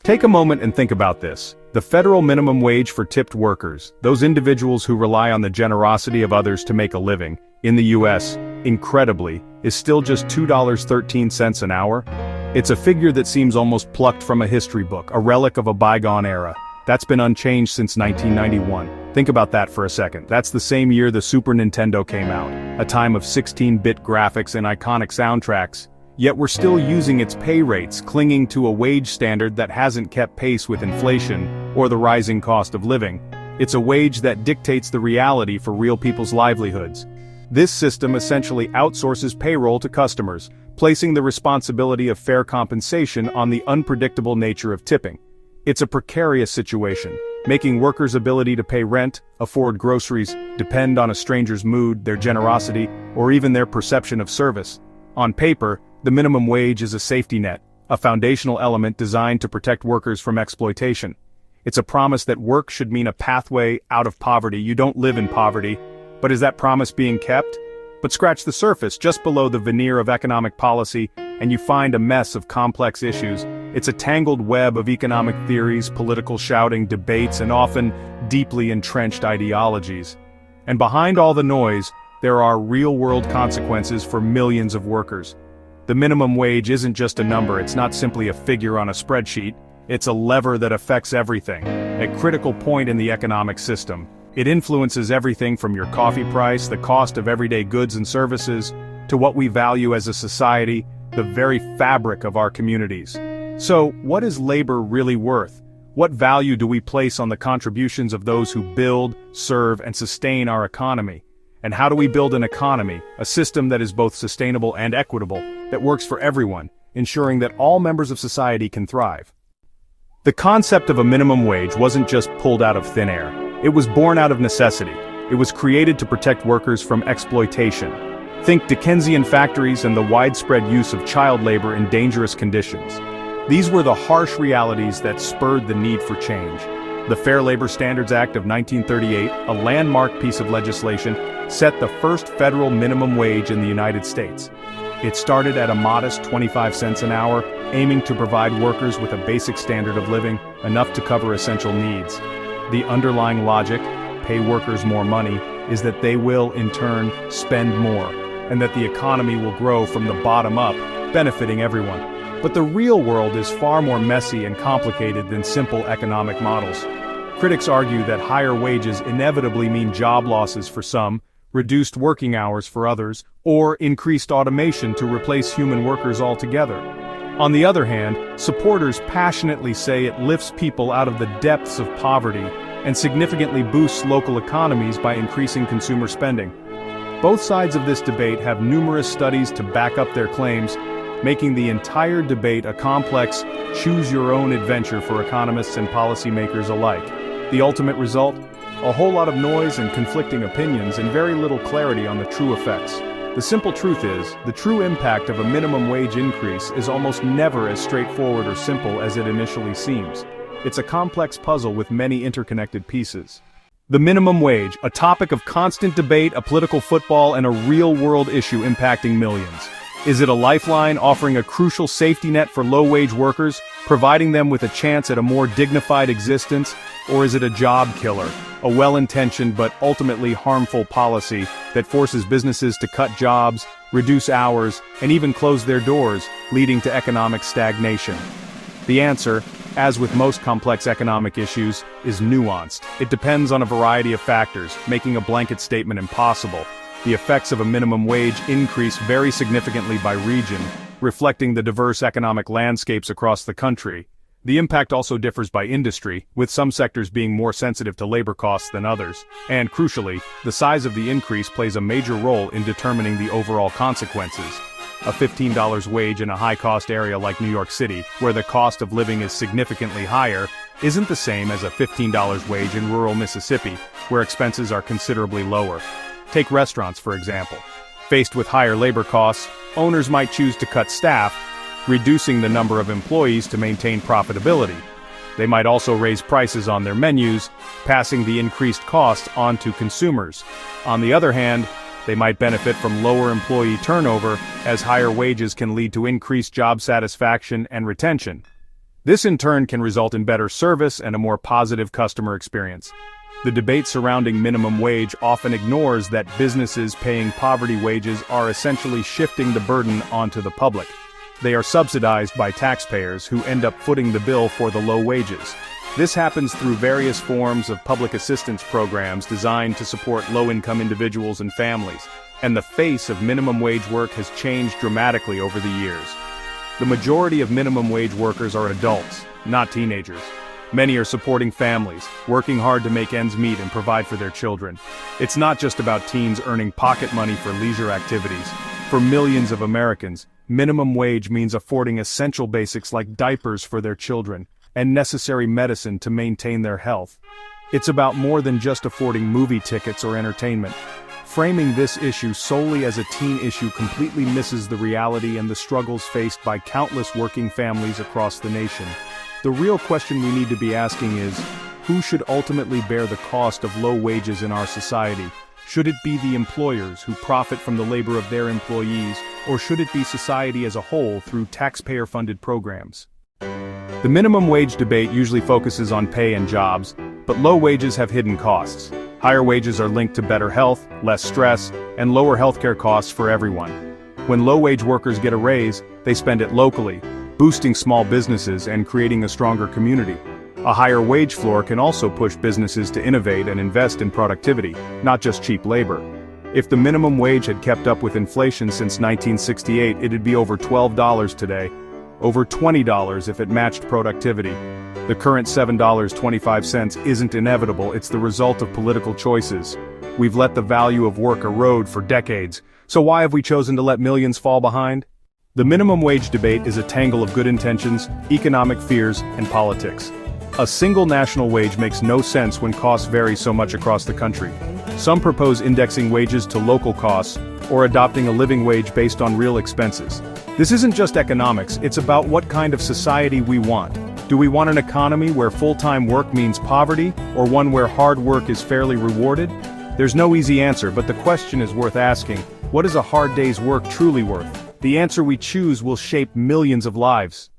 Take a moment and think about this. The federal minimum wage for tipped workers, those individuals who rely on the generosity of others to make a living, in the US, incredibly, is still just $2.13 an hour. It's a figure that seems almost plucked from a history book, a relic of a bygone era. That's been unchanged since 1991. Think about that for a second. That's the same year the Super Nintendo came out, a time of 16-bit graphics and iconic soundtracks. Yet we're still using its pay rates, clinging to a wage standard that hasn't kept pace with inflation or the rising cost of living. It's a wage that dictates the reality for real people's livelihoods. This system essentially outsources payroll to customers, placing the responsibility of fair compensation on the unpredictable nature of tipping. It's a precarious situation, making workers' ability to pay rent, afford groceries, depend on a stranger's mood, their generosity, or even their perception of service. On paper, the minimum wage is a safety net, a foundational element designed to protect workers from exploitation. It's a promise that work should mean a pathway out of poverty. You don't live in poverty, but is that promise being kept? But scratch the surface, just below the veneer of economic policy, and you find a mess of complex issues. It's a tangled web of economic theories, political shouting, debates, and often deeply entrenched ideologies. And behind all the noise, there are real-world consequences for millions of workers. The minimum wage isn't just a number, it's not simply a figure on a spreadsheet, it's a lever that affects everything, a critical point in the economic system. It influences everything from your coffee price, the cost of everyday goods and services, to what we value as a society, the very fabric of our communities. So, what is labor really worth? What value do we place on the contributions of those who build, serve, and sustain our economy? And how do we build an economy, a system that is both sustainable and equitable, that works for everyone, ensuring that all members of society can thrive? The concept of a minimum wage wasn't just pulled out of thin air. It was born out of necessity. It was created to protect workers from exploitation. Think Dickensian factories and the widespread use of child labor in dangerous conditions. These were the harsh realities that spurred the need for change. The Fair Labor Standards Act of 1938, a landmark piece of legislation, set the first federal minimum wage in the United States. It started at a modest 25 cents an hour, aiming to provide workers with a basic standard of living, enough to cover essential needs. The underlying logic, pay workers more money, is that they will, in turn, spend more, and that the economy will grow from the bottom up, benefiting everyone. But the real world is far more messy and complicated than simple economic models. Critics argue that higher wages inevitably mean job losses for some, reduced working hours for others, or increased automation to replace human workers altogether. On the other hand, supporters passionately say it lifts people out of the depths of poverty and significantly boosts local economies by increasing consumer spending. Both sides of this debate have numerous studies to back up their claims, making the entire debate a complex, choose-your-own-adventure for economists and policymakers alike. The ultimate result? A whole lot of noise and conflicting opinions and very little clarity on the true effects. The simple truth is, the true impact of a minimum wage increase is almost never as straightforward or simple as it initially seems. It's a complex puzzle with many interconnected pieces. The minimum wage, a topic of constant debate, a political football, and a real-world issue impacting millions. Is it a lifeline offering a crucial safety net for low-wage workers, providing them with a chance at a more dignified existence? Or is it a job killer, a well-intentioned but ultimately harmful policy that forces businesses to cut jobs, reduce hours, and even close their doors, leading to economic stagnation? The answer, as with most complex economic issues, is nuanced. It depends on a variety of factors, making a blanket statement impossible. The effects of a minimum wage increase vary significantly by region, reflecting the diverse economic landscapes across the country. The impact also differs by industry, with some sectors being more sensitive to labor costs than others. And crucially, the size of the increase plays a major role in determining the overall consequences. A $15 wage in a high-cost area like New York City, where the cost of living is significantly higher, isn't the same as a $15 wage in rural Mississippi, where expenses are considerably lower. Take restaurants, for example. Faced with higher labor costs, owners might choose to cut staff, reducing the number of employees to maintain profitability. They might also raise prices on their menus, passing the increased cost on to consumers. On the other hand, they might benefit from lower employee turnover, as higher wages can lead to increased job satisfaction and retention. This in turn can result in better service and a more positive customer experience. The debate surrounding minimum wage often ignores that businesses paying poverty wages are essentially shifting the burden onto the public. They are subsidized by taxpayers who end up footing the bill for the low wages. This happens through various forms of public assistance programs designed to support low-income individuals and families, and the face of minimum wage work has changed dramatically over the years. The majority of minimum wage workers are adults, not teenagers. Many are supporting families, working hard to make ends meet and provide for their children. It's not just about teens earning pocket money for leisure activities. For millions of Americans, minimum wage means affording essential basics like diapers for their children, and necessary medicine to maintain their health. It's about more than just affording movie tickets or entertainment. Framing this issue solely as a teen issue completely misses the reality and the struggles faced by countless working families across the nation. The real question we need to be asking is, who should ultimately bear the cost of low wages in our society? Should it be the employers who profit from the labor of their employees, or should it be society as a whole through taxpayer-funded programs? The minimum wage debate usually focuses on pay and jobs, but low wages have hidden costs. Higher wages are linked to better health, less stress, and lower healthcare costs for everyone. When low-wage workers get a raise, they spend it locally, boosting small businesses and creating a stronger community. A higher wage floor can also push businesses to innovate and invest in productivity, not just cheap labor. If the minimum wage had kept up with inflation since 1968, it'd be over $12 today. Over $20 if it matched productivity. The current $7.25 isn't inevitable, it's the result of political choices. We've let the value of work erode for decades, so why have we chosen to let millions fall behind? The minimum wage debate is a tangle of good intentions, economic fears, and politics. A single national wage makes no sense when costs vary so much across the country. Some propose indexing wages to local costs, or adopting a living wage based on real expenses. This isn't just economics, it's about what kind of society we want. Do we want an economy where full-time work means poverty, or one where hard work is fairly rewarded? There's no easy answer, but the question is worth asking. What is a hard day's work truly worth? The answer we choose will shape millions of lives.